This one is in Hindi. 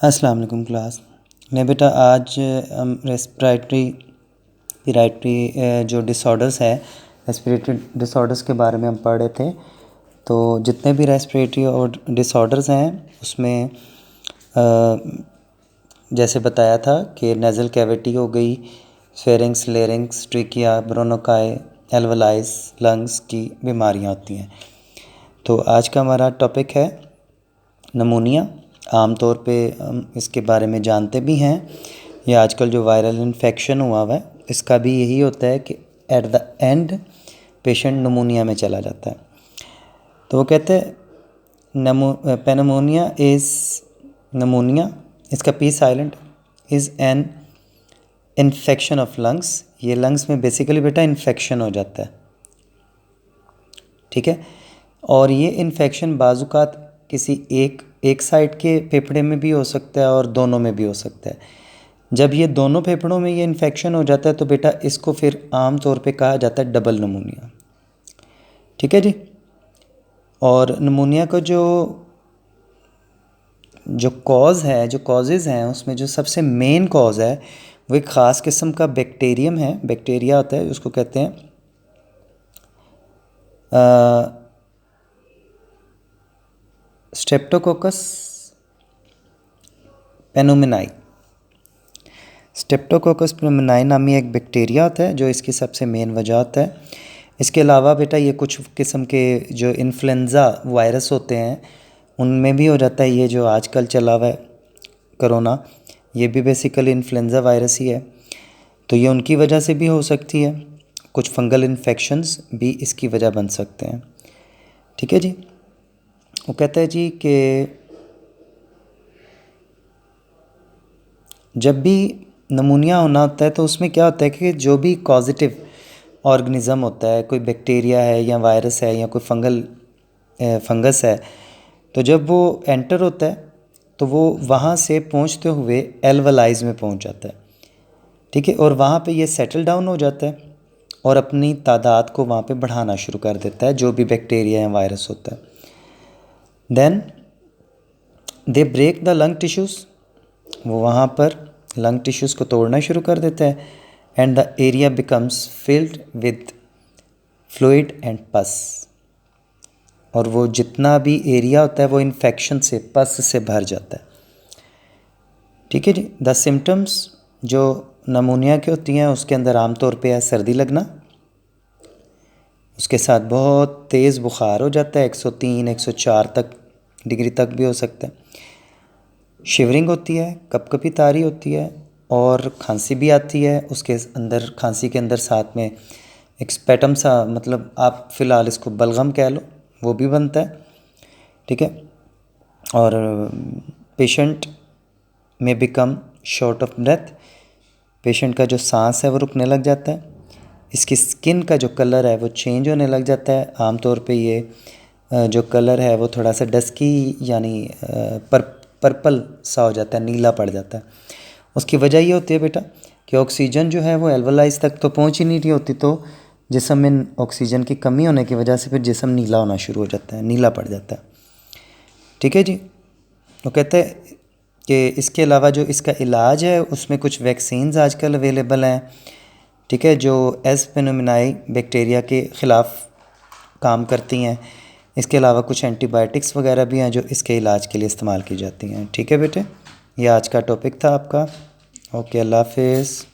अस्सलाम वालेकुम क्लास। नहीं बेटा, आज हम रेस्पिरेटरी जो डिसऑर्डर्स है, रेस्पिरेटरी डिसऑर्डर्स के बारे में हम पढ़ रहे थे। तो जितने भी रेस्पिरेटरी और डिसऑर्डर्स हैं उसमें जैसे बताया था कि नेज़ल कैविटी हो गई, फेरिंग्स, लेरिंग्स, ट्रिकिया, ब्रोनोकाई, एल्वलाइज, लंग्स की बीमारियां होती हैं। तो आज का हमारा टॉपिक है नमूनिया। आमतौर पे हम इसके बारे में जानते भी हैं। ये आजकल जो वायरल इन्फेक्शन हुआ है इसका भी यही होता है कि एट द एंड पेशेंट नमूनिया में चला जाता है। तो वो कहते हैं नमूनिया इसका P silent is an infection of lungs. ये लंग्स में बेसिकली बेटा इन्फेक्शन हो जाता है, ठीक है। और ये इन्फेक्शन बाज़ुकात किसी एक साइड के फेफड़े में भी हो सकता है और दोनों में भी हो सकता है। जब ये दोनों फेफड़ों में ये इन्फेक्शन हो जाता है तो बेटा इसको फिर आम तौर पे कहा जाता है डबल नमूनिया, ठीक है जी। और नमूनिया का जो कॉजेज़ हैं उसमें जो सबसे मेन कॉज है वो एक ख़ास किस्म का बैक्टीरिया होता है, उसको कहते हैं स्ट्रेप्टोकोकस पेनुमिनाई। स्ट्रेप्टोकोकस पेनुमिनाई नामी एक बैक्टीरिया होता है जो इसकी सबसे मेन वजह होता है। इसके अलावा बेटा ये कुछ किस्म के जो इन्फ्लुएंज़ा वायरस होते हैं उनमें भी हो जाता है। ये जो आजकल चला हुआ है कोरोना, ये भी बेसिकली इन्फ्लुएंज़ा वायरस ही है, तो ये उनकी वजह से भी हो सकती है। कुछ फंगल इन्फेक्शंस भी इसकी वजह बन सकते हैं, ठीक है जी। वो कहता है जी कि जब भी नमूनिया होना होता है तो उसमें क्या होता है कि जो भी पॉजिटिव ऑर्गेनिज़म होता है, कोई बैक्टीरिया है या वायरस है या कोई फंगस है, तो जब वो एंटर होता है तो वो वहाँ से पहुँचते हुए एल्वलाइज में पहुँच जाता है, ठीक है। और वहाँ पे ये सेटल डाउन हो जाता है और अपनी तादाद को वहाँ पे बढ़ाना शुरू कर देता है, जो भी बैक्टीरिया या वायरस होता है। Then they break the lung tissues, वो वहाँ पर लंग टिश्यूज़ को तोड़ना शुरू कर देता है। And the area becomes filled with fluid and पस, और वो जितना भी एरिया होता है वो इन्फेक्शन से, पस से भर जाता है, ठीक है जी। द सिम्टम्स जो नमूनिया की होती हैं उसके अंदर आमतौर पे है सर्दी लगना, उसके साथ बहुत तेज़ बुखार हो जाता है, 103 104 डिग्री तक भी हो सकता है। शिवरिंग होती है, कपकपी तारी होती है और खांसी भी आती है। उसके अंदर, खांसी के अंदर साथ में एक स्पेटम सा, मतलब आप फ़िलहाल इसको बलगम कह लो, वो भी बनता है, ठीक है। और पेशेंट में become short of breath, patient का जो सांस है वो रुकने लग जाता है। इसकी स्किन का जो कलर है वो चेंज होने लग जाता है। आमतौर पे ये जो कलर है वो थोड़ा सा डस्की यानी पर्पल सा हो जाता है, नीला पड़ जाता है। उसकी वजह ये होती है बेटा कि ऑक्सीजन जो है वो एल्वलाइज तक तो पहुंच ही नहीं रही होती, तो जिस्म में ऑक्सीजन की कमी होने की वजह से फिर जिस्म नीला होना शुरू हो जाता है, नीला पड़ जाता है, ठीक है जी। वो कहते हैं कि इसके अलावा जो इसका इलाज है उसमें कुछ वैक्सीन्स आजकल अवेलेबल हैं, ठीक है, जो एस पेनुमिनाई बैक्टीरिया के ख़िलाफ़ काम करती हैं। इसके अलावा कुछ एंटीबायोटिक्स वगैरह भी हैं जो इसके इलाज के लिए इस्तेमाल की जाती हैं, ठीक है बेटे। ये आज का टॉपिक था आपका। ओके, अल्लाह हाफिज़।